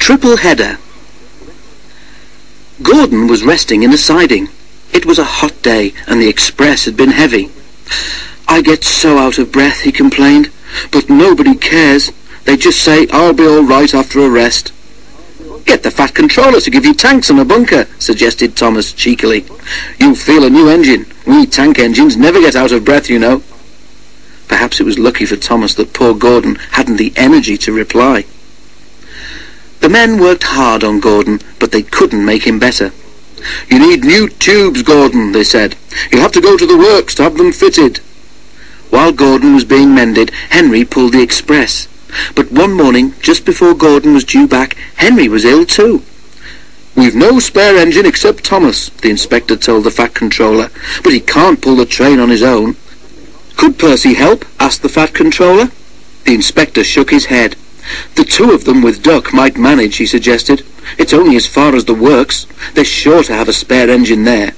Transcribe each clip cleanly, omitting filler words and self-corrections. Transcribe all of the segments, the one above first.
Triple header. Gordon was resting in the siding. It was a hot day and the express had been heavy. "I get so out of breath," he complained, "but nobody cares. They just say I'll be all right after a rest." "Get the Fat Controller to give you tanks and a bunker," suggested Thomas cheekily. "You'll feel a new engine. We tank engines never get out of breath, you know." Perhaps it was lucky for Thomas that poor Gordon hadn't the energy to reply. The men worked hard on Gordon, but they couldn't make him better. "You need new tubes, Gordon," they said. "You'll have to go to the works to have them fitted." While Gordon was being mended, Henry pulled the express. But one morning, just before Gordon was due back, Henry was ill too. "We've no spare engine except Thomas," the inspector told the Fat Controller, "but he can't pull the train on his own." "Could Percy help?" asked the Fat Controller. The inspector shook his head. "The two of them with Duck might manage," he suggested. "It's only as far as the works. They're sure to have a spare engine there."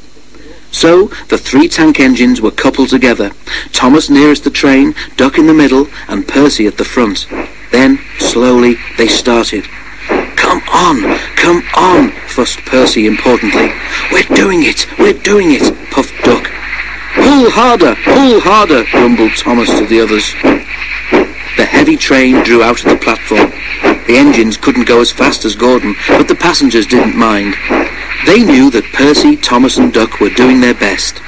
So the three tank engines were coupled together, Thomas nearest the train, Duck in the middle, and Percy at the front. Then, slowly, they started. Come on," fussed Percy importantly. We're doing it, puffed Duck. Pull harder, grumbled Thomas to the others. The heavy train drew out of the platform. The engines couldn't go as fast as Gordon, but the passengers didn't mind. They knew that Percy, Thomas and Duck were doing their best.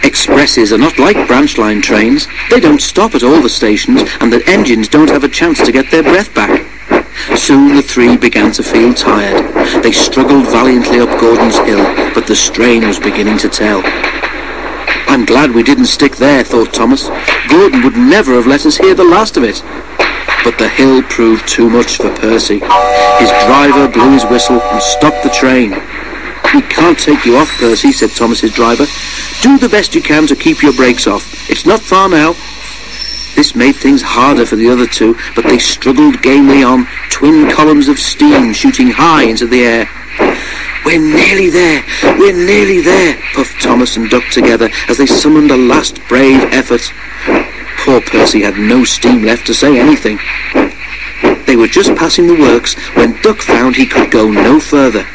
Expresses are not like branch line trains. They don't stop at all the stations, and the engines don't have a chance to get their breath back. Soon the three began to feel tired. They struggled valiantly up Gordon's hill, but the strain was beginning to tell. "I'm glad we didn't stick there," thought Thomas. "Gordon would never have let us hear the last of it." But the hill proved too much for Percy. His driver blew his whistle and stopped the train. "We can't take you off, Percy," said Thomas's driver. "Do the best you can to keep your brakes off. It's not far now." This made things harder for the other two, but they struggled gamely on, twin columns of steam shooting high into the air. We're nearly there, puffed Thomas and Duck together as they summoned a last brave effort. Poor Percy had no steam left to say anything. They were just passing the works when Duck found he could go no further.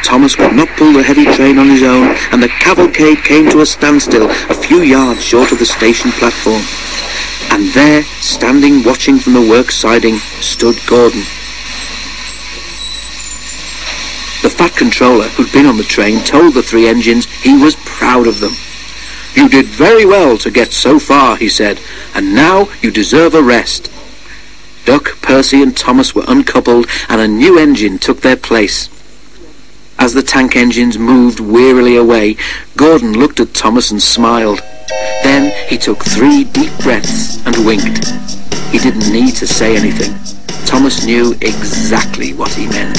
Thomas could not pull the heavy train on his own, and the cavalcade came to a standstill a few yards short of the station platform. And there, standing watching from the works siding, stood Gordon. The Fat Controller, who'd been on the train, told the three engines he was proud of them. "You did very well to get so far," he said, "and now you deserve a rest." Duck, Percy and Thomas were uncoupled, and a new engine took their place. As the tank engines moved wearily away, Gordon looked at Thomas and smiled. Then he took 3 deep breaths and winked. He didn't need to say anything. Thomas knew exactly what he meant.